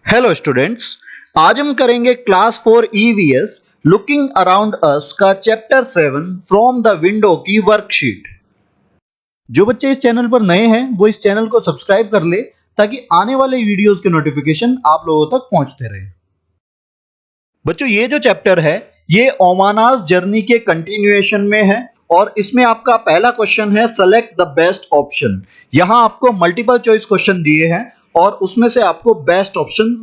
Hello students, आज हम करेंगे class 4 EVS looking around us का चैप्टर 7 फ्रॉम द विंडो की वर्कशीट। जो बच्चे इस चैनल पर नए हैं वो इस चैनल को सब्सक्राइब कर ले ताकि आने वाले वीडियोस के नोटिफिकेशन आप लोगों तक पहुंचते रहे। बच्चों, ये जो चैप्टर है ये ओमानास जर्नी के कंटिन्यूएशन में है और इसमें आपका पहला क्वेश्चन है सेलेक्ट द बेस्ट ऑप्शन। यहां आपको मल्टीपल चॉइस क्वेश्चन दिए हैं और उसमें से आपको बेस्ट ऑप्शन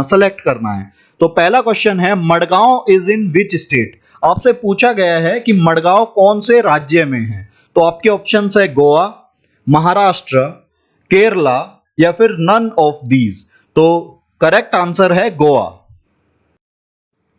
सेलेक्ट करना है। तो पहला क्वेश्चन है Madgaon is in which state. आपसे पूछा गया है कि मडगांव कौन से राज्य में है। तो आपके ऑप्शंस है गोवा, महाराष्ट्र, केरला या फिर नन ऑफ दीज। तो करेक्ट आंसर है गोवा।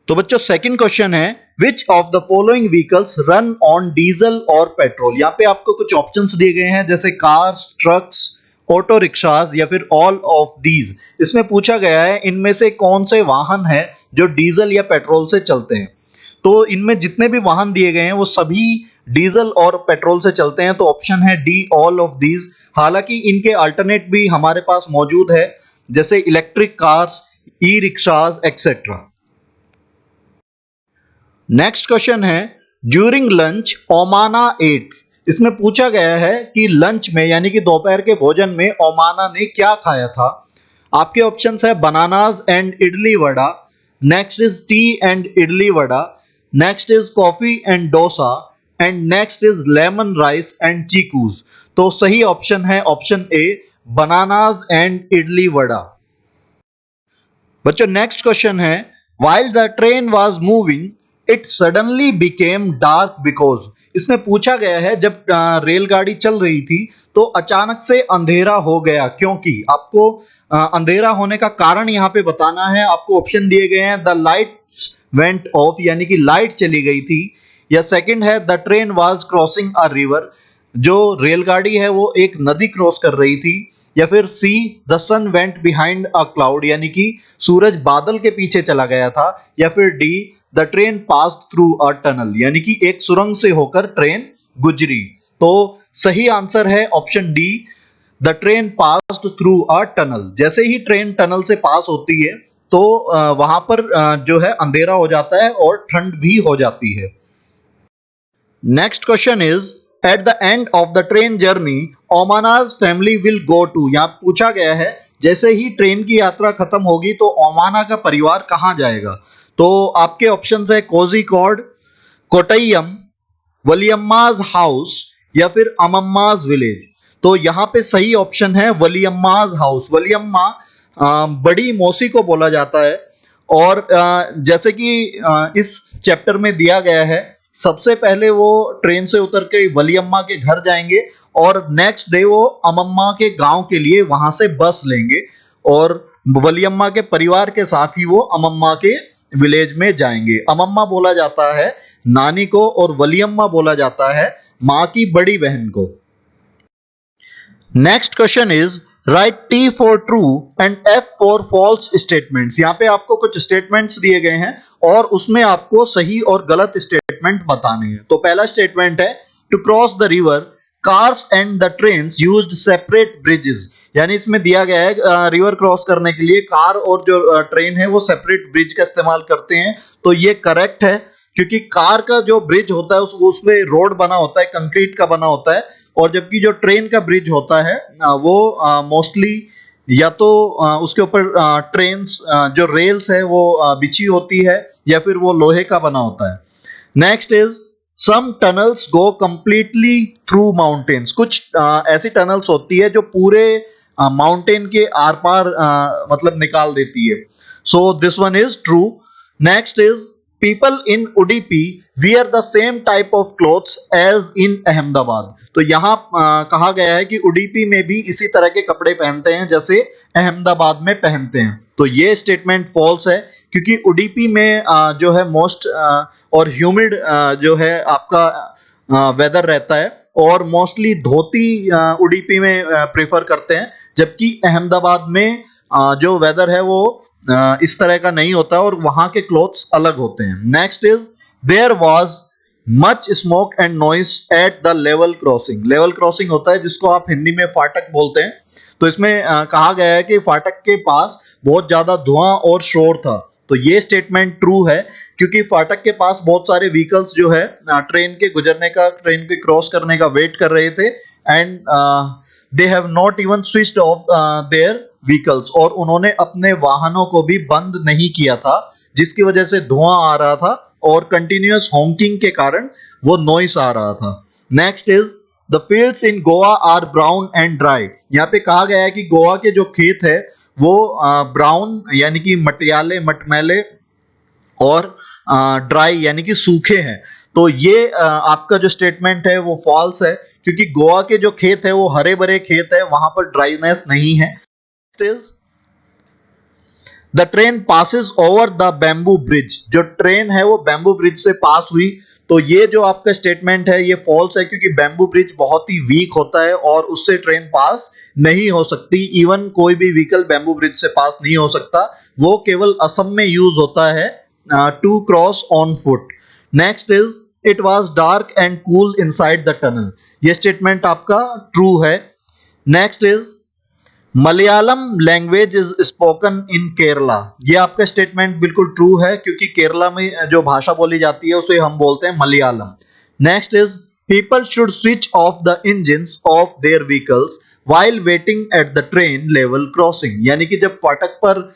तो बच्चों सेकंड क्वेश्चन है which of the following vehicles run on diesel और पेट्रोल। यहाँ पे आपको कुछ ऑप्शंस दिए गए हैं जैसे कार्स, ट्रक्स, ऑटो रिक्शाज या फिर ऑल ऑफ दीज। इसमें पूछा गया है इनमें से कौन से वाहन है जो डीजल या पेट्रोल से चलते हैं। तो इनमें जितने भी वाहन दिए गए हैं वो सभी डीजल और पेट्रोल से चलते हैं। तो ऑप्शन है डी ऑल ऑफ दीज। हालांकि इनके अल्टरनेट भी हमारे पास मौजूद है जैसे इलेक्ट्रिक कार्स, ई रिक्शाज एक्सेट्रा। नेक्स्ट क्वेश्चन है ड्यूरिंग लंच ओमाना एट। इसमें पूछा गया है कि लंच में यानी कि दोपहर के भोजन में ओमाना ने क्या खाया था। आपके ऑप्शंस है bananas and idli vada, next is tea and idli vada, next is coffee and dosa and next is lemon rice and chikoos. तो सही ऑप्शन है option A bananas and idli vada. बच्चों नेक्स्ट क्वेश्चन है while the train was moving it suddenly became dark because. इसमें पूछा गया है जब रेलगाड़ी चल रही थी तो अचानक से अंधेरा हो गया क्योंकि। आपको अंधेरा होने का कारण यहाँ पे बताना है। आपको ऑप्शन दिए गए हैं द लाइट वेंट ऑफ यानी कि लाइट चली गई थी, या सेकंड है the train was crossing a river, जो रेलगाड़ी है वो एक नदी क्रॉस कर रही थी, या फिर see the sun went behind a cloud यानी कि सूरज बादल के पीछे चला गया था, या फिर D the train passed through a tunnel यानी कि एक सुरंग से होकर ट्रेन गुजरी। तो सही आंसर है option D the train passed through a tunnel. जैसे ही ट्रेन टनल से पास होती है तो वहां पर जो है अंधेरा हो जाता है और ठंड भी हो जाती है। Next question is at the end of the train journey Omana's family will go to. यहां पूछा गया है जैसे ही ट्रेन की यात्रा खत्म होगी तो ओमाना का परिवार कहां जाएगा। तो आपके ऑप्शंस है कोझिकोड, कोट्टयम, वलियम्माज हाउस या फिर अमम्माज विलेज। तो यहाँ पे सही ऑप्शन है वलियम्माज हाउस। वलियम्मा बड़ी मौसी को बोला जाता है और जैसे कि इस चैप्टर में दिया गया है सबसे पहले वो ट्रेन से उतर के वलियम्मा के घर जाएंगे और नेक्स्ट डे वो अमम्मा के गांव के लिए वहां से बस लेंगे और वलियम्मा के परिवार के साथ ही वो अमम्मा के विलेज में जाएंगे। अमम्मा बोला जाता है नानी को और वलियम्मा बोला जाता है मां की बड़ी बहन को। Next question is right T for true and F for false statements. यहां पे आपको कुछ स्टेटमेंट्स दिए गए हैं और उसमें आपको सही और गलत स्टेटमेंट बताने हैं। तो पहला स्टेटमेंट है to cross the river cars and the trains used separate bridges. यानी इसमें दिया गया है रिवर क्रॉस करने के लिए कार और जो ट्रेन है वो सेपरेट ब्रिज का इस्तेमाल करते हैं। तो ये करेक्ट है क्योंकि कार का जो ब्रिज होता है उसमें रोड बना होता है, कंक्रीट का बना होता है, और जबकि जो ट्रेन का ब्रिज होता है वो मोस्टली या तो उसके ऊपर ट्रेन्स जो रेल्स है वो बिछी होती है या फिर वो लोहे का बना होता है। Next is some tunnels go completely through mountains. कुछ ऐसी टनल्स होती है जो पूरे माउंटेन के आर पार मतलब निकाल देती है। So this one is true. Next is people in Udupi wear the same type of clothes as in Ahmedabad. तो यहाँ कहा गया है कि उडीपी में भी इसी तरह के कपड़े पहनते हैं जैसे अहमदाबाद में पहनते हैं। तो ये स्टेटमेंट फॉल्स है क्योंकि उडीपी में जो है मोस्ट और ह्यूमिड जो है आपका वेदर रहता है और मोस्टली धोती उडीपी में प्रेफर करते हैं, जबकि अहमदाबाद में जो वेदर है वो इस तरह का नहीं होता और वहां के क्लोथ्स अलग होते हैं। Next is there was much smoke and noise at the level crossing. Level crossing होता है जिसको आप हिंदी में फाटक बोलते हैं। तो इसमें कहा गया है कि फाटक के पास बहुत ज्यादा धुआं और शोर था। तो ये स्टेटमेंट ट्रू है, क्योंकि फाटक के पास बहुत सारे व्हीकल्स जो है ट्रेन के गुजरने का, ट्रेन के क्रॉस करने का वेट कर रहे थे, and they have not even switched of their vehicles, और उन्होंने अपने वाहनों को भी बंद नहीं किया था, जिसकी वजह से धुआं आ रहा था और कंटिन्यूअस हॉकिंग के कारण वो नॉइस आ रहा था। Next is the fields in Goa are brown and dry. यहाँ पे कहा गया है कि गोवा के जो खेत है वो ब्राउन यानी कि मटियाले, मटमैले, और ड्राई यानी कि सूखे हैं। तो ये आपका जो स्टेटमेंट है वो फॉल्स है, क्योंकि गोवा के जो खेत है वो हरे भरे खेत है, वहां पर ड्राइनेस नहीं है। The train passes over the bamboo bridge. जो ट्रेन है वो बैम्बू ब्रिज से पास हुई। तो ये जो आपका स्टेटमेंट है ये फॉल्स है, क्योंकि बैम्बू ब्रिज बहुत ही वीक होता है और उससे ट्रेन पास नहीं हो सकती। इवन कोई भी व्हीकल बैम्बू ब्रिज से पास नहीं हो सकता, वो केवल असम में यूज होता है to cross on foot. Next is it was dark and cool inside the tunnel. ये स्टेटमेंट आपका ट्रू है। Next is Malayalam language is spoken in Kerala. ये आपका स्टेटमेंट बिल्कुल ट्रू है, क्योंकि केरला में जो भाषा बोली जाती है उसे हम बोलते हैं Malayalam. Next is people should switch off the engines of their vehicles while waiting at the train level crossing. यानी कि जब फाटक पर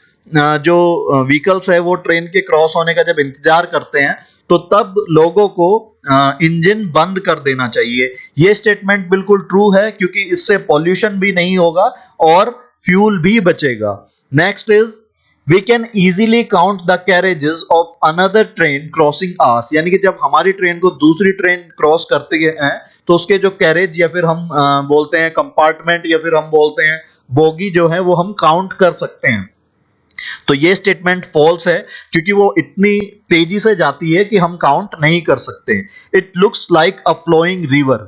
जो व्हीकल्स है वो ट्रेन के क्रॉस होने का जब इंतजार करते हैं, तो तब लोगों को इंजन बंद कर देना चाहिए। ये स्टेटमेंट बिल्कुल ट्रू है, क्योंकि इससे पॉल्यूशन भी नहीं होगा और फ्यूल भी बचेगा। Next is we can easily count the carriages of another train crossing ours. यानी कि जब हमारी ट्रेन को दूसरी ट्रेन क्रॉस करते हैं तो उसके जो कैरेज, या फिर हम बोलते हैं कंपार्टमेंट, या फिर हम बोलते हैं बोगी जो है, वो हम काउंट कर सकते हैं। तो ये स्टेटमेंट फॉल्स है, क्योंकि वो इतनी तेजी से जाती है कि हम काउंट नहीं कर सकते। It looks like a flowing river.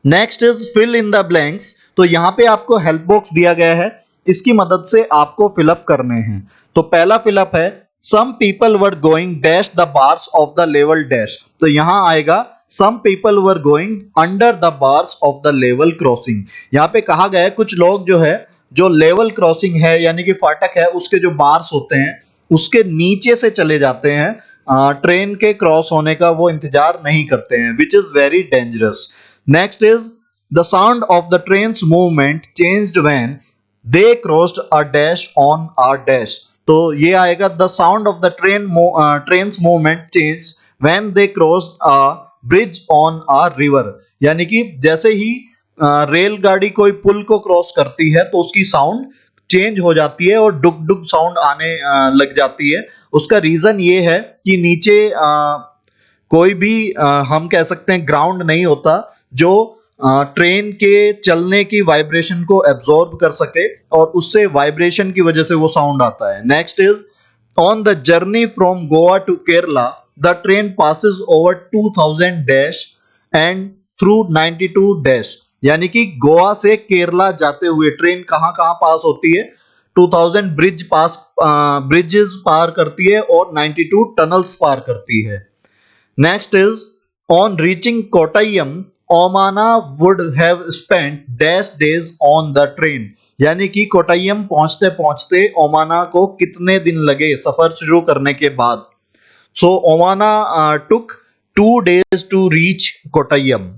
Next is fill in the blanks. तो यहाँ पे आपको हेल्प बॉक्स दिया गया है, इसकी मदद से आपको फिलअप करने हैं। तो पहला फिलअप है some people were going dash the bars of the level dash. तो यहाँ आएगा some people were going under the bars of the level crossing. यहाँ पे कहा गया है कुछ लोग जो है, जो लेवल क्रॉसिंग है यानी कि फाटक है उसके जो बार्स होते हैं उसके नीचे से चले जाते हैं, ट्रेन के क्रॉस होने का वो इंतजार नहीं करते हैं, which is very dangerous. Next is the sound of the train movement changed when they crossed a dash on a dash. तो ये आएगा the sound of the train movement changed when they crossed a bridge on a river. यानी कि जैसे ही रेलगाड़ी कोई पुल को cross करती है तो उसकी साउंड चेंज हो जाती है और डुक डुक साउंड आने लग जाती है। उसका रीजन ये है कि नीचे कोई भी हम कह सकते हैं ग्राउंड नहीं होता जो ट्रेन के चलने की वाइब्रेशन को एब्जॉर्ब कर सके, और उससे वाइब्रेशन की वजह से वो साउंड आता है। Next is on the journey from Goa to Kerala the train passes over 2000 dash and through 92 dash. यानी कि गोवा से केरला जाते हुए ट्रेन कहां कहां पास होती है, 2000 ब्रिजेस पार करती है और 92 टनल्स पार करती है। Next is on reaching Kottayam Omana would have spent dash days on the train. यानी कि कोट्टयम पहुंचते पहुंचते ओमाना को कितने दिन लगे सफर शुरू करने के बाद। सो ओमाना टुक 2 days to reach Kottayam.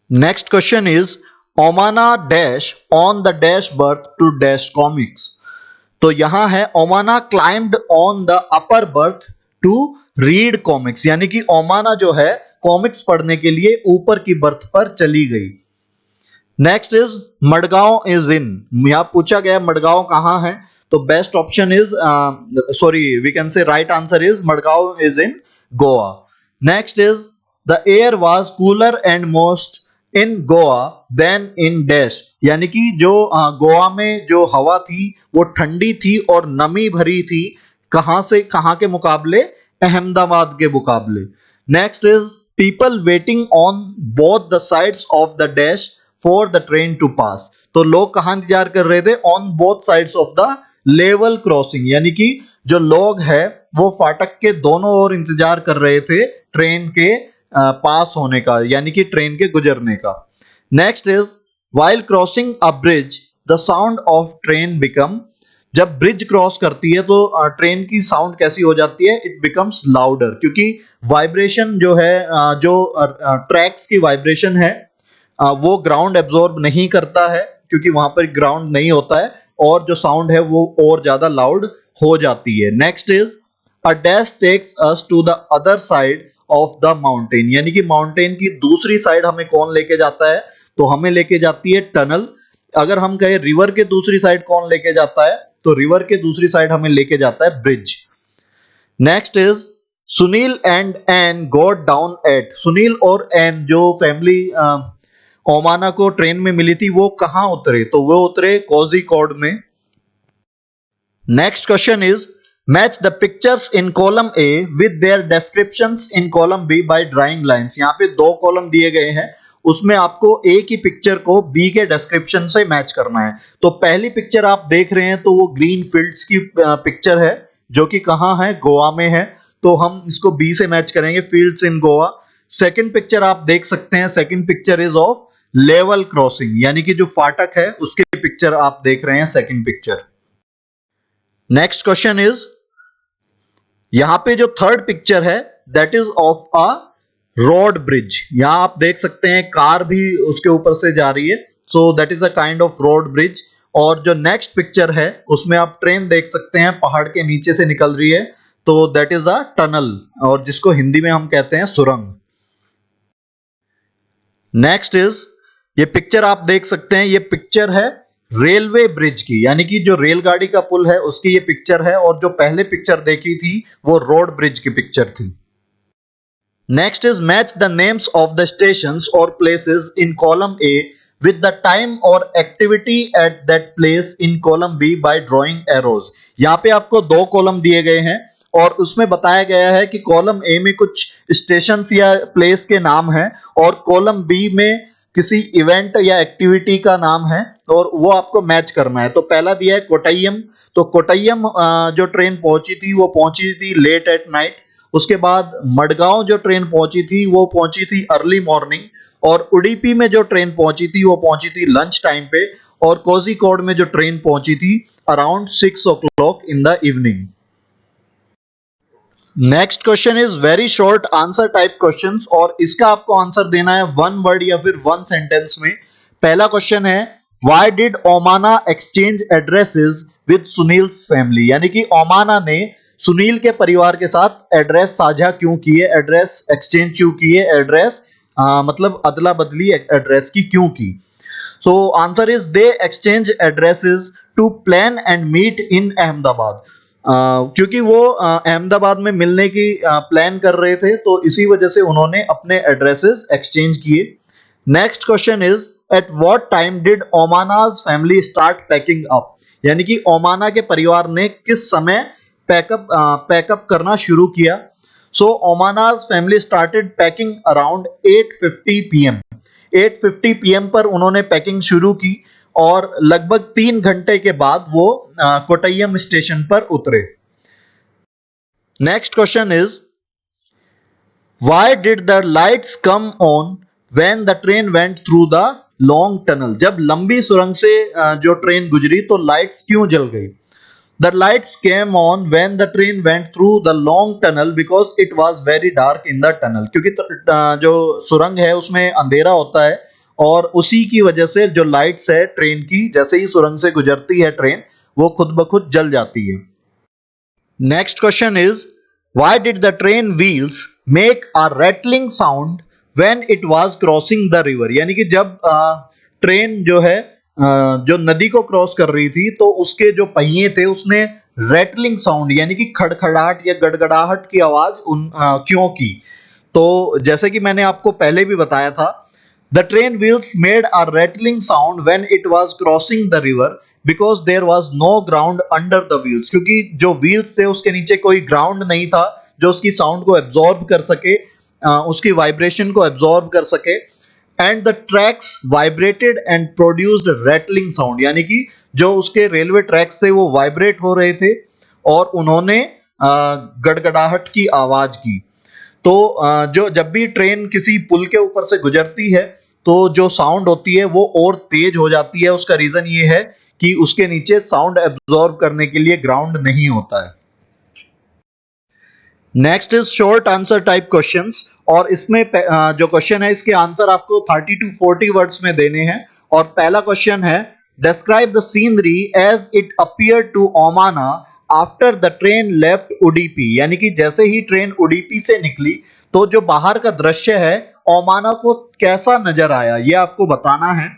Next question is Omana dash on the dash berth to dash comics। तो यहां है ओमाना climbed on the upper berth to read comics। यानी कि ओमाना जो है कॉमिक्स पढ़ने के लिए ऊपर की बर्थ पर चली गई। Next is Madgaon is in. यहां पूछा गया मडगांव कहां है, तो best option is we can say right answer is Madgaon is in Goa. Next is the air was cooler and most in Goa than in dash. यानी कि जो गोवा में जो हवा थी वो ठंडी थी और नमी भरी थी, कहां से कहां के मुकाबले, अहमदाबाद के मुकाबले। Next is people waiting on both the sides of the dash for the train to pass. तो लोग कहां इंतजार कर रहे थे, on both sides of the level crossing. यानी कि जो लोग हैं वो फाटक के दोनों ओर इंतजार कर रहे थे ट्रेन के पास होने का, यानी कि ट्रेन के गुजरने का। Next is while crossing a bridge the sound of train become, जब ब्रिज क्रॉस करती है तो ट्रेन की साउंड कैसी हो जाती है, इट बिकम्स लाउडर, क्योंकि वाइब्रेशन जो है जो ट्रैक्स की वाइब्रेशन है वो ग्राउंड एब्जॉर्ब नहीं करता है, क्योंकि वहां पर ग्राउंड नहीं होता है, और जो साउंड है वो और ज्यादा लाउड हो जाती है। Next is a dash takes us to the other side of the mountain, यानी कि माउंटेन की दूसरी साइड हमें कौन लेके जाता है, तो हमें लेके जाती है टनल। अगर हम कहें रिवर के दूसरी साइड कौन लेके जाता है, तो रिवर के दूसरी साइड हमें लेके जाता है bridge. Next is Sunil and Ann got down at, Sunil और एन जो फैमिली ओमाना को ट्रेन में मिली थी वो कहां उतरे, तो वो उतरे कोझिकोड में। Next question is match the pictures in column A with their descriptions in column B by drawing lines. यहाँ पे दो कॉलम दिए गए हैं, उसमें आपको ए की पिक्चर को बी के डिस्क्रिप्शन से मैच करना है। तो पहली पिक्चर आप देख रहे हैं तो वो ग्रीन फील्ड्स की पिक्चर है, जो कि कहाँ है, गोवा में है, तो हम इसको बी से मैच करेंगे, fields in Goa. Second picture आप देख सकते हैं, second picture is of level crossing, यानी कि जो फाटक है उसके पिक्चर आप देख रहे हैं, second picture. Next question is यहां पे जो थर्ड पिक्चर है that is of a road bridge, यहां आप देख सकते हैं कार भी उसके ऊपर से जा रही है, so that is a kind of road bridge. और जो नेक्स्ट पिक्चर है उसमें आप ट्रेन देख सकते हैं पहाड़ के नीचे से निकल रही है, तो दैट इज अ टनल, और जिसको हिंदी में हम कहते हैं सुरंग। नेक्स्ट इज ये पिक्चर आप देख सकते हैं, ये पिक्चर है रेलवे ब्रिज की, यानी कि जो रेलगाड़ी का पुल है उसकी ये पिक्चर है, और जो पहले पिक्चर देखी थी वो रोड ब्रिज की पिक्चर थी। Next is match the names of the stations और places in column A with the time और activity at that place in column B by drawing arrows. यहाँ पे आपको दो कॉलम दिए गए हैं और उसमें बताया गया है कि कॉलम ए में कुछ स्टेशंस या प्लेस के नाम हैं और कॉलम बी में किसी इवेंट या एक्टिविटी का नाम है, और वो आपको मैच करना है। तो पहला दिया है कोट्टयम, तो कोट्टयम जो ट्रेन पहुंची थी वो पहुंची थी लेट एट नाइट। उसके बाद मडगांव जो ट्रेन पहुंची थी वो पहुंची थी अर्ली मॉर्निंग, और उडुपी में जो ट्रेन पहुंची थी वो पहुंची थी लंच टाइम पे, और कोझिकोड में जो ट्रेन पहुंची थी around 6 o'clock in the evening. Next question is very short answer type questions, और इसका आपको आंसर देना है वन वर्ड या फिर वन सेंटेंस में। पहला क्वेश्चन है why did Omana exchange addresses with Sunil's family, यानी कि ओमाना ने सुनील के परिवार के साथ एड्रेस साझा क्यों किए, एड्रेस एक्सचेंज क्यों किए, एड्रेस मतलब अदला बदली एड्रेस की क्यों की। So answer is they exchange addresses to plan and meet in Ahmedabad, क्योंकि वो अहमदाबाद में मिलने की प्लान कर रहे थे, तो इसी वजह से उन्होंने अपने एड्रेसेस एक्सचेंज किए। Next question is at what time did Omana's family start packing up, यानी कि ओमाना के परिवार ने किस समय पैकअप करना शुरू किया। So Omana's family started packing around 8:50 PM, 8:50 PM पर उन्होंने पैकिंग शुरू की, और लगभग 3 घंटे के बाद वो कोट्टयम स्टेशन पर उतरे। Next question is why did the lights come on when the train went through the long tunnel, जब लंबी सुरंग से जो ट्रेन गुजरी तो लाइट्स क्यों जल गई। The lights came on when the train went through the long tunnel because it was very dark in the tunnel, क्योंकि जो सुरंग है उसमें अंधेरा होता है, और उसी की वजह से जो लाइट्स है ट्रेन की, जैसे ही सुरंग से गुजरती है ट्रेन वो खुद ब खुद जल जाती है। Next question is why did the train wheels make a rattling sound when it was crossing the river, यानी कि जब ट्रेन जो है जो नदी को क्रॉस कर रही थी तो उसके जो पहिए थे उसने रैटलिंग साउंड यानी कि खड़खड़ाहट या गड़गड़ाहट की आवाज क्यों की। तो जैसे कि मैंने आपको पहले भी बताया था, the train wheels made a rattling sound when it was crossing the river because there was no ground under the wheels, क्योंकि जो व्हील्स थे उसके नीचे कोई ग्राउंड नहीं था जो उसकी साउंड को एब्जॉर्ब कर सके, उसकी वाइब्रेशन को एब्जॉर्ब कर सके। And the tracks vibrated and produced rattling sound, यानी कि जो उसके रेलवे ट्रैक्स थे वो वाइब्रेट हो रहे थे और उन्होंने गड़गड़ाहट की आवाज की। तो जो जब भी ट्रेन किसी पुल के ऊपर से गुजरती है तो जो साउंड होती है वो और तेज हो जाती है। उसका रीजन ये है कि उसके नीचे साउंड एब्जॉर्ब करने के लिए ग्राउंड नहीं होता है। Next is short answer type questions, और इसमें जो क्वेश्चन है इसके आंसर आपको 30 to 40 वर्ड्स में देने हैं। और पहला क्वेश्चन है, describe the scenery as it appear to Omana after the train left Udupi, यानी कि जैसे ही ट्रेन उडीपी से निकली तो जो बाहर का दृश्य है ओमाना को कैसा नजर आया, ये आपको बताना है।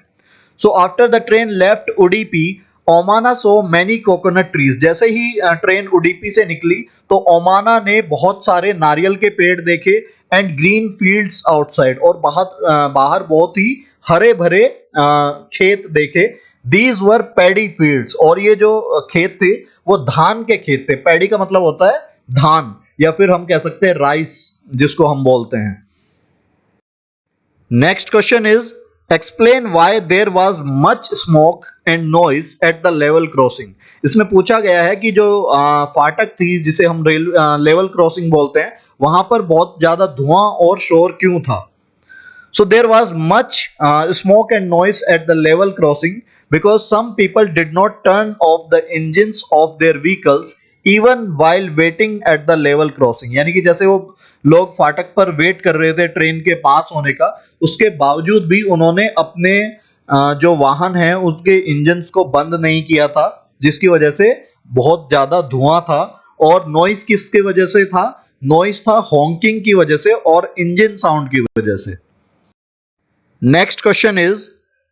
So after the train left Udupi Omana so many coconut trees, जैसे ही ट्रेन उडीपी से निकली तो ओमाना ने बहुत सारे नारियल के पेड़ देखे एंड ग्रीन फील्ड्स आउटसाइड, और बाहर बहुत ही हरे भरे खेत देखे। दीज वर पैडी फील्ड्स, और ये जो खेत थे वो धान के खेत थे। पैडी का मतलब होता है धान, या फिर हम कह सकते हैं राइस जिसको हम बोलते हैं। Next question is explain why there was much smoke and noise at the level crossing. इसमें पूछा गया है कि जो फाटक थी जिसे हम लेवल क्रॉसिंग बोलते हैं, वहां पर बहुत ज्यादा धुआं और शोर क्यों था। So there was much smoke and noise at the level crossing because some people did not turn off the engines of their vehicles even while waiting at the level crossing। यानी कि जैसे वो लोग फाटक पर वेट कर रहे थे ट्रेन के पास होने का, उसके बावजूद भी उन्होंने अपने जो वाहन है उसके इंजन्स को बंद नहीं किया था, जिसकी वजह से बहुत ज्यादा धुआं था। और नॉइस किसकी वजह से था? नॉइस था हॉकिंग की वजह से और इंजन साउंड की वजह से। Next question is,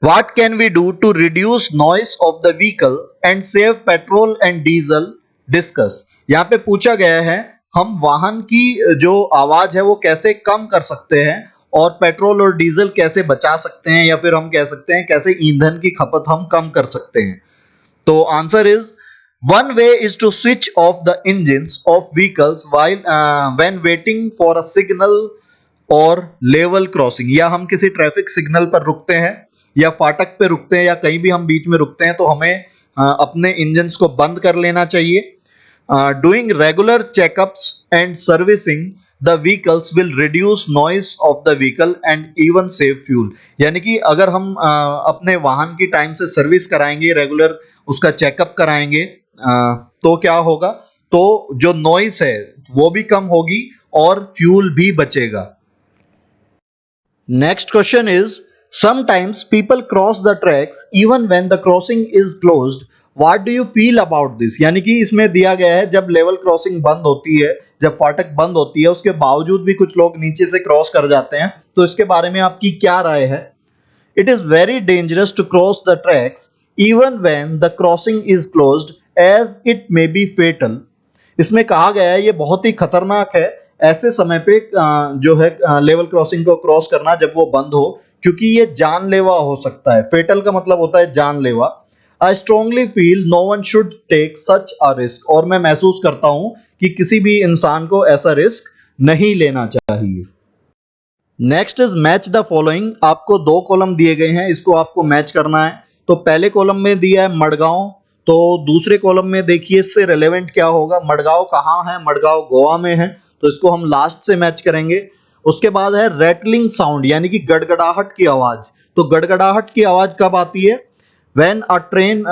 what can we do to reduce noise of the vehicle and save petrol and diesel? Discuss। यहाँ पे पूछा गया है हम वाहन की जो आवाज है वो कैसे कम कर सकते हैं और पेट्रोल और डीजल कैसे बचा सकते हैं, या फिर हम कह सकते हैं कैसे ईंधन की खपत हम कम कर सकते हैं। तो answer is, one way is to switch off the engines of vehicles while when waiting for a signal और लेवल क्रॉसिंग, या हम किसी ट्रैफिक सिग्नल पर रुकते हैं या फाटक पे रुकते हैं या कहीं भी हम बीच में रुकते हैं तो हमें अपने इंजन्स को बंद कर लेना चाहिए। Doing regular checkups and servicing the vehicles will reduce noise of the vehicle and even save fuel. यानी कि अगर हम अपने वाहन की टाइम से सर्विस कराएंगे, रेगुलर उसका चेकअप कराएंगे, तो क्या होगा, तो जो नॉइस है वो भी कम होगी और फ्यूल भी बचेगा। Next question is, sometimes people cross the tracks even when the crossing is closed. What do you feel about this? यानी कि इसमें दिया गया है जब लेवल क्रॉसिंग बंद होती है, जब फाटक बंद होती है, उसके बावजूद भी कुछ लोग नीचे से क्रॉस कर जाते हैं, तो इसके बारे में आपकी क्या राय है? It is very dangerous to cross the tracks even when the crossing is closed as it may be fatal. इसमें कहा गया है ये बहुत ही खतरनाक है ऐसे समय पे जो है लेवल क्रॉसिंग को क्रॉस करना जब वो बंद हो, क्योंकि ये जानलेवा हो सकता है। फेटल का मतलब होता है जानलेवा। I strongly feel no one should take such a risk, और मैं महसूस करता हूं कि किसी भी इंसान को ऐसा रिस्क नहीं लेना चाहिए। Next is match the following. आपको दो कॉलम दिए गए हैं, इसको आपको मैच करना है। तो पहले कॉलम में दिया है मडगांव, तो दूसरे कॉलम में देखिए इससे रिलेवेंट क्या होगा। मडगांव कहाँ है? मडगांव गोवा में है, तो इसको हम लास्ट से मैच करेंगे। उसके बाद है रैटलिंग साउंड, यानी कि गड़गड़ाहट की आवाज। तो गड़गड़ाहट की आवाज कब आती है? When a train,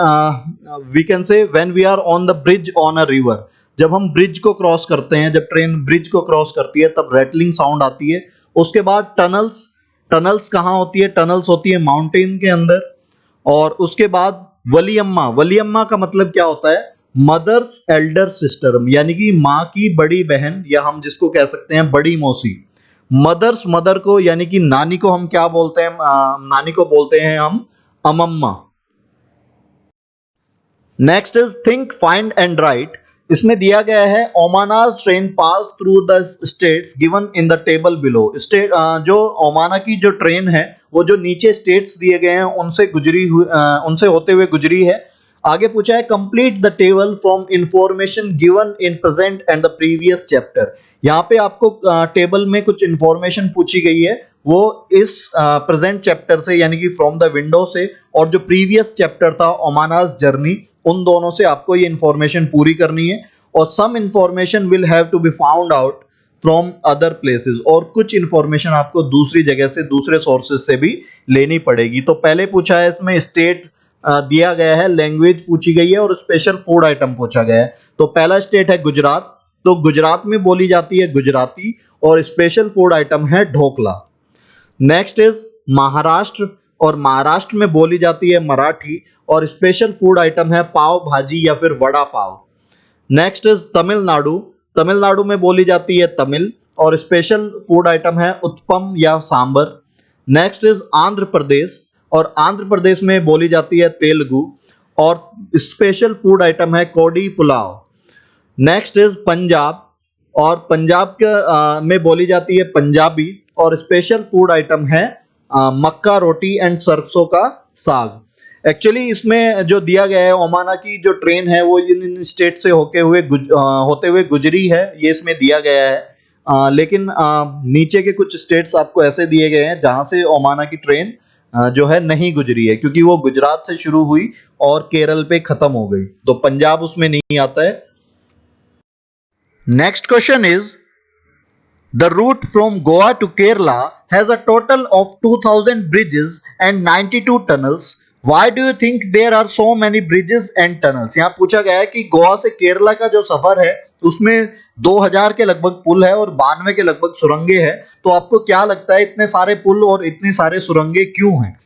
we can say when we are on the bridge on a river. जब हम ब्रिज को क्रॉस करते हैं, जब ट्रेन ब्रिज को क्रॉस करती है तब रैटलिंग साउंड आती है। उसके बाद टनल्स, टनल्स कहाँ होती है? टनल्स होती है माउंटेन के अंदर। और उसके बाद वलियम्मा, वलियम्मा का मतलब क्या होता है? मदर्स एल्डर सिस्टर, यानी कि माँ की बड़ी बहन, या हम जिसको कह सकते हैं बड़ी मौसी। मदर्स, मदर को यानी कि नानी को हम क्या बोलते हैं? नानी को बोलते हैं हम अमम्मा। Next is think find and write. इसमें दिया गया है Omana's train pass through the states given in the table below. State, जो ओमाना की जो ट्रेन है वो जो नीचे स्टेट्स दिए गए हैं उनसे उनसे होते हुए गुजरी है। आगे पूछा है complete the table from information given in present and the previous chapter. यहाँ पे आपको टेबल में कुछ इंफॉर्मेशन पूछी गई है, वो इस प्रेजेंट चैप्टर से यानी कि फ्रॉम द विंडो से, और जो प्रीवियस चैप्टर था ओमानास जर्नी, उन दोनों से आपको ये इंफॉर्मेशन पूरी करनी है। और some information will have to be found out from other places, और कुछ इंफॉर्मेशन आपको दूसरी जगह से, दूसरे सोर्सेज से भी लेनी पड़ेगी। तो पहले पूछा है इसमें स्टेट दिया गया है, लैंग्वेज पूछी गई है और स्पेशल फूड आइटम पूछा गया है। तो पहला स्टेट है गुजरात, तो गुजरात में बोली जाती है गुजराती और स्पेशल फूड आइटम है ढोकला। नेक्स्ट इज महाराष्ट्र, और महाराष्ट्र में बोली जाती है मराठी और स्पेशल फूड आइटम है पाव भाजी या फिर वड़ा पाव। नेक्स्ट इज तमिलनाडु, तमिलनाडु में बोली जाती है तमिल और स्पेशल फूड आइटम है उत्पम या सांबर। नेक्स्ट इज आंध्र प्रदेश, और आंध्र प्रदेश में बोली जाती है तेलुगु और स्पेशल फूड आइटम है कोडी पुलाव। नेक्स्ट इज पंजाब, और पंजाब के में बोली जाती है पंजाबी और स्पेशल फूड आइटम है मक्का रोटी एंड सरसों का साग। एक्चुअली इसमें जो दिया गया है, ओमाना की जो ट्रेन है वो इन स्टेट से होते हुए गुजरी है, ये इसमें दिया गया है। लेकिन नीचे के कुछ स्टेट्स आपको ऐसे दिए गए हैं जहां से ओमाना की ट्रेन जो है नहीं गुजरी है, क्योंकि वो गुजरात से शुरू हुई और केरल पे खत्म हो गई, तो पंजाब उसमें नहीं आता है। Next question is the route from Goa to Kerala has a total of 2000 bridges and 92 tunnels. Why do you think there are so many bridges and tunnels? यहाँ पूछा गया है कि गोवा से केरला का जो सफर है उसमें 2000 के लगभग पुल है और 92 के लगभग सुरंगे हैं। तो आपको क्या लगता है इतने सारे पुल और इतने सारे सुरंगे क्यों हैं?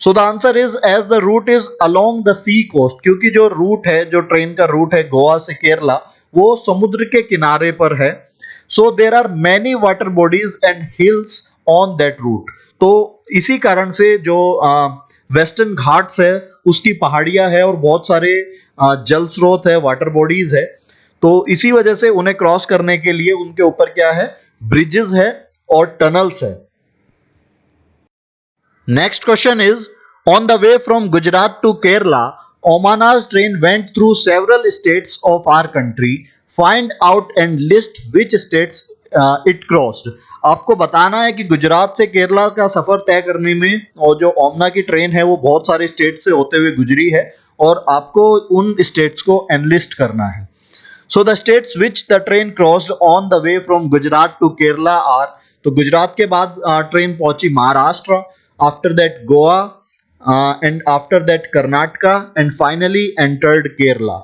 So the answer is as the route is along the sea coast, क्योंकि जो रूट है, जो ट्रेन का रूट है गोवा से केरला, वो समुद्र के किनारे पर है। So there are many water bodies and hills on that route. तो इसी कारण से जो वेस्टर्न घाट्स है उसकी पहाड़ियां है और बहुत सारे जल स्रोत है, वाटर बॉडीज है। तो इसी वजह से उन्हें क्रॉस करने के लिए उनके ऊपर क्या है, ब्रिजेस है और टनल्स है। Next question is on the way from Gujarat to Kerala Omana's train went through several states of our country. Find out and list which states it crossed. आपको बताना है कि गुजरात से केरला का सफर तय करने में और जो ओमना की ट्रेन है वो बहुत सारे स्टेट से होते हुए गुजरी है और आपको उन स्टेट्स को एनलिस्ट करना है। So the states which the train crossed on the way from Gujarat to Kerala are, तो गुजरात के बाद ट्रेन पहुंची Maharashtra, after that Goa, and after that Karnataka, and finally entered Kerala.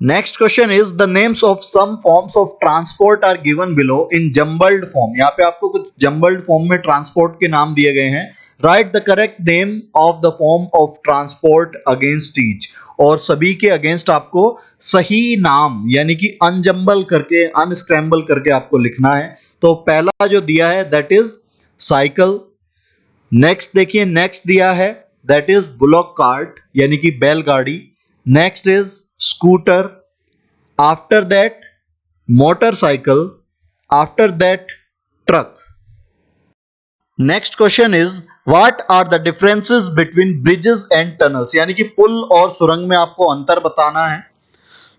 Next question is the names of some forms of transport are given below in jumbled form. यहाँ पे आपको कुछ jumbled form में transport के नाम दिए गए हैं। Write the correct name of the form of transport against each. और सभी के अगेंस्ट आपको सही नाम यानी कि अनजम्बल करके, अनस्क्रैम्बल करके आपको लिखना है। तो पहला जो दिया है दैट इज साइकिल। नेक्स्ट देखिए, नेक्स्ट दिया है दैट इज बुलॉक कार्ट यानी कि बैलगाड़ी। Next is scooter, after that motorcycle, after that truck. Next question is what are the differences between bridges and tunnels, यानी कि पुल और सुरंग में आपको अंतर बताना है।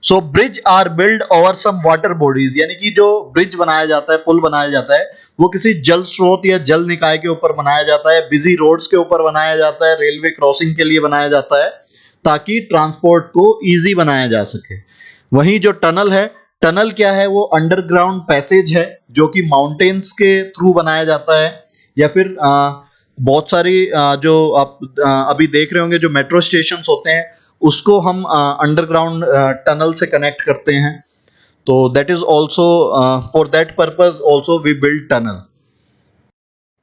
So bridge are build over some water bodies, यानी कि जो ब्रिज बनाया जाता है, पुल बनाया जाता है, वो किसी जल स्रोत या जल निकाय के ऊपर बनाया जाता है, बिजी रोड्स के ऊपर बनाया जाता है, रेलवे क्रॉसिंग के लिए बनाया जाता है ताकि ट्रांसपोर्ट को इजी बनाया जा सके। वहीं जो टनल है, टनल क्या है, वो अंडरग्राउंड पैसेज है जो कि माउंटेन्स के थ्रू बनाया जाता है, या फिर बहुत सारी जो आप अभी देख रहे होंगे जो मेट्रो स्टेशन होते हैं उसको हम अंडरग्राउंड टनल से कनेक्ट करते हैं। तो that is also for that purpose also we build tunnel.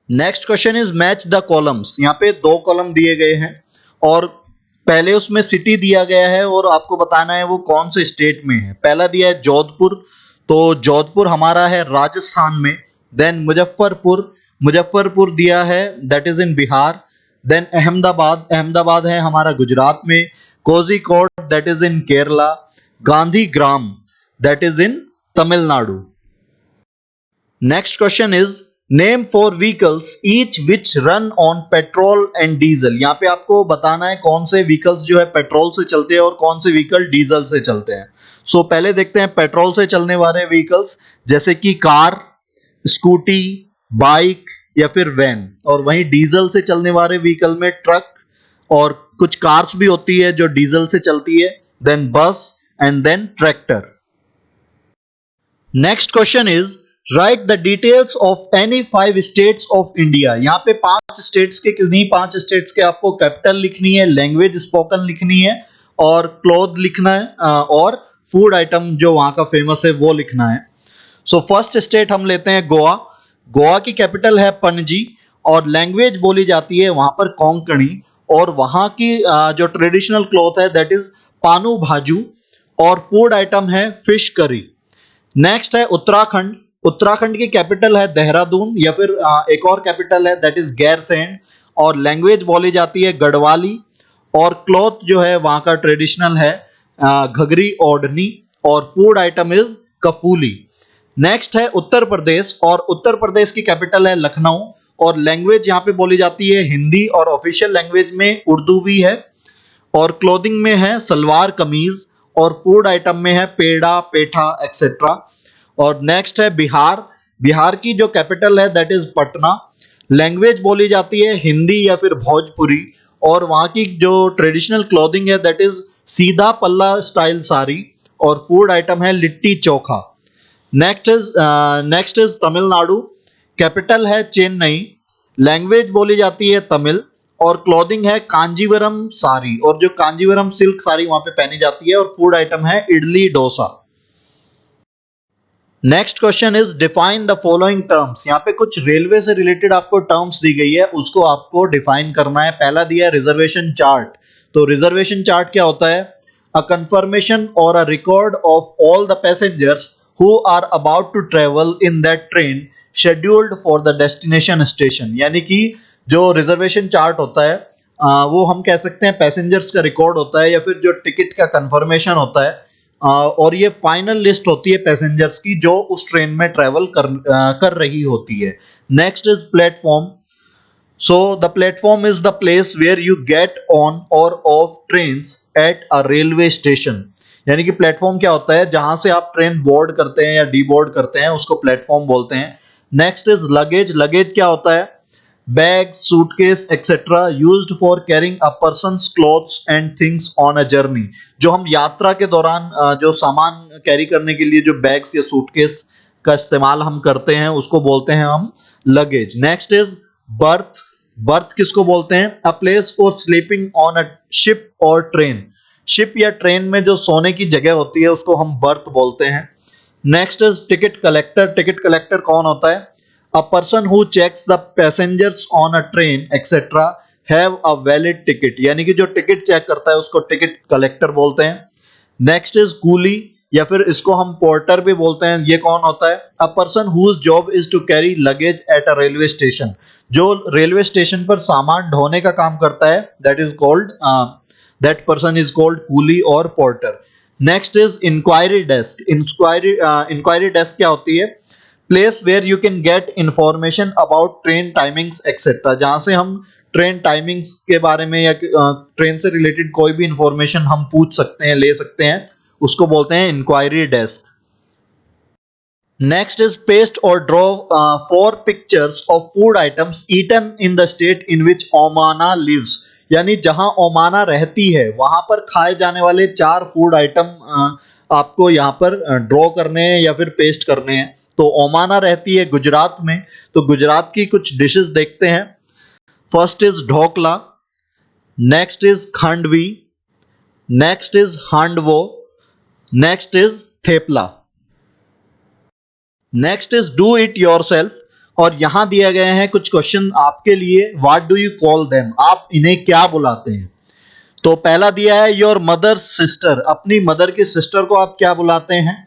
Next question is match the columns. यहाँ पे 2 कॉलम दिए गए हैं और पहले उसमें सिटी दिया गया है और आपको बताना है वो कौन से स्टेट में है। पहला दिया है जोधपुर, तो जोधपुर हमारा है राजस्थान में। देन मुजफ्फरपुर, मुजफ्फरपुर दिया है that is in Bihar. Then Ahmedabad, Ahmedabad है हमारा गुजरात में। Kozhikode that is in Kerala. Gandhigram that is in Tamil Nadu. Next question is name for vehicles each which run on petrol and diesel. यहाँ पे आपको बताना है कौन से व्हीकल्स जो है पेट्रोल से चलते हैं और कौन से व्हीकल डीजल से चलते हैं। सो पहले देखते हैं पेट्रोल से चलने वाले व्हीकल्स, जैसे कि कार, स्कूटी, बाइक या फिर वैन। और वहीं डीजल से चलने वाले व्हीकल में ट्रक और कुछ कार्स भी होती है जो डीजल से चलती है, then bus and then tractor. Next question is write the details of any 5 states of India. यहाँ पे 5 स्टेट्स के किन्हीं 5 स्टेट्स के आपको कैपिटल लिखनी है, लैंग्वेज स्पोकन लिखनी है और क्लॉथ लिखना है और फूड आइटम जो वहां का फेमस है वो लिखना है। सो फर्स्ट स्टेट हम लेते हैं गोवा। गोवा की कैपिटल है पणजी और लैंग्वेज बोली जाती है वहां पर कोंकणी और वहां की जो ट्रेडिशनल क्लॉथ है दैट इज पानू भाजू और फूड आइटम है फिश करी। नेक्स्ट है उत्तराखंड। उत्तराखंड की कैपिटल है देहरादून या फिर एक और कैपिटल है दैट इज गैरसैंण और लैंग्वेज बोली जाती है गढ़वाली और क्लॉथ जो है वहां का ट्रेडिशनल है घघरी ओढ़नी और फूड आइटम इज कफूली। नेक्स्ट है उत्तर प्रदेश और उत्तर प्रदेश की कैपिटल है लखनऊ और लैंग्वेज यहाँ पे बोली जाती है हिंदी और ऑफिशियल लैंग्वेज में उर्दू भी है और क्लोथिंग में है सलवार कमीज और फूड आइटम में है पेड़ा पेठा एक्सेट्रा। और नेक्स्ट है बिहार। बिहार की जो कैपिटल है दैट इज पटना। लैंग्वेज बोली जाती है हिंदी या फिर भोजपुरी और वहाँ की जो ट्रेडिशनल क्लोथिंग है दैट इज सीधा पल्ला स्टाइल साड़ी और फूड आइटम है litti chokha. Next is Tamil Nadu. Capital है चेन्नई। लैंग्वेज बोली जाती है तमिल और क्लोथिंग है कांजीवरम साड़ी और जो कांजीवरम सिल्क साड़ी वहां पे पहनी जाती है और फूड आइटम है idli dosa. Next question is define the following terms. यहाँ पे कुछ रेलवे से रिलेटेड आपको टर्म्स दी गई है उसको आपको डिफाइन करना है। पहला दिया है रिजर्वेशन चार्ट। तो रिजर्वेशन चार्ट क्या होता है? अ कंफर्मेशन और a record of all the passengers who are about to travel in that train scheduled for the destination station. यानी कि जो रिजर्वेशन चार्ट होता है वो हम कह सकते हैं पैसेंजर्स का रिकॉर्ड होता है या फिर जो टिकट का कंफर्मेशन होता है और ये फाइनल लिस्ट होती है पैसेंजर्स की जो उस ट्रेन में ट्रेवल कर रही होती है। Next is platform. So the platform is the place where you get on और off trains at a railway station. यानी कि प्लेटफॉर्म क्या होता है? जहां से आप ट्रेन बोर्ड करते हैं या डी बोर्ड करते हैं उसको प्लेटफॉर्म बोलते हैं। Next is luggage. लगेज क्या होता है? Bags, suitcase etcetera used for carrying a persons clothes and things on a journey. जो हम यात्रा के दौरान जो सामान कैरी करने के लिए जो बैग्स या सूटकेस का इस्तेमाल हम करते हैं उसको बोलते हैं हम luggage. Next is birth. Birth किसको बोलते हैं? A place for sleeping on a ship और ट्रेन। शिप या ट्रेन में जो सोने की जगह होती है उसको हम बर्थ बोलते हैं। Next is ticket collector. Ticket collector कौन होता है? A person who checks the passengers on a train etc. have a valid ticket। यानी कि जो टिकट चेक करता है उसको टिकट कलेक्टर बोलते हैं। नेक्स्ट इज कूली या फिर इसको हम पोर्टर भी बोलते हैं। ये कौन होता है? A person whose job is to carry luggage at a railway station. जो रेलवे स्टेशन पर सामान ढोने का काम करता है that person is called coolie और porter. Next is inquiry desk. Inquiry desk क्या होती है? Place where you can get information about train timings etcetera. जहां से हम ट्रेन टाइमिंग्स के बारे में या ट्रेन से रिलेटेड कोई भी इंफॉर्मेशन हम पूछ सकते हैं, ले सकते हैं, उसको बोलते हैं inquiry desk. Next is paste और draw 4 pictures of food items eaten in the state in which Omana lives. यानी जहां ओमाना रहती है वहां पर खाए जाने वाले 4 फूड आइटम आपको यहाँ पर ड्रॉ करने हैं या फिर पेस्ट करने हैं। तो ओमाना रहती है गुजरात में, तो गुजरात की कुछ डिशेस देखते हैं। First is dhokla, next is khandvi, next is handvo, next is thepla. Next is do it yourself और यहां दिए गए हैं कुछ क्वेश्चन आपके लिए। What do you call them? आप इन्हें क्या बुलाते हैं? तो पहला दिया है योर मदर सिस्टर। अपनी मदर की सिस्टर को आप क्या बुलाते हैं?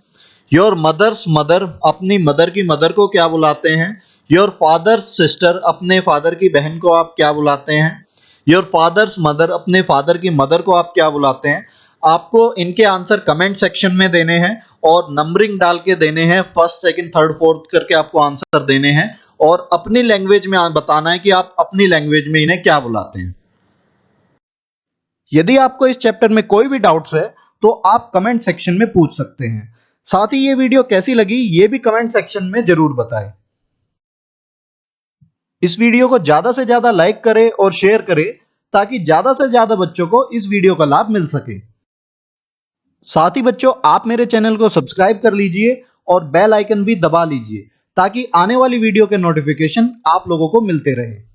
Your mother's mother. अपनी मदर की मदर को क्या बुलाते हैं? Your father's sister. अपने फादर की बहन को आप क्या बुलाते हैं? Your fathers mother. अपने फादर की मदर को आप क्या बुलाते हैं? आपको इनके आंसर कमेंट सेक्शन में देने हैं और नंबरिंग डाल के देने हैं, फर्स्ट सेकंड थर्ड फोर्थ करके आपको आंसर देने हैं और अपनी लैंग्वेज में बताना है कि आप अपनी लैंग्वेज में इन्हें क्या बुलाते हैं। यदि आपको इस चैप्टर में कोई भी डाउट्स है तो आप कमेंट सेक्शन में पूछ सकते हैं। साथ ही ये वीडियो कैसी लगी ये भी कमेंट सेक्शन में जरूर बताएं। इस वीडियो को ज्यादा से ज्यादा लाइक करें और शेयर करें ताकि ज्यादा से ज्यादा बच्चों को इस वीडियो का लाभ मिल सके। साथ ही बच्चों आप मेरे चैनल को सब्सक्राइब कर लीजिए और बेल आइकन भी दबा लीजिए ताकि आने वाली वीडियो के नोटिफिकेशन आप लोगों को मिलते रहे।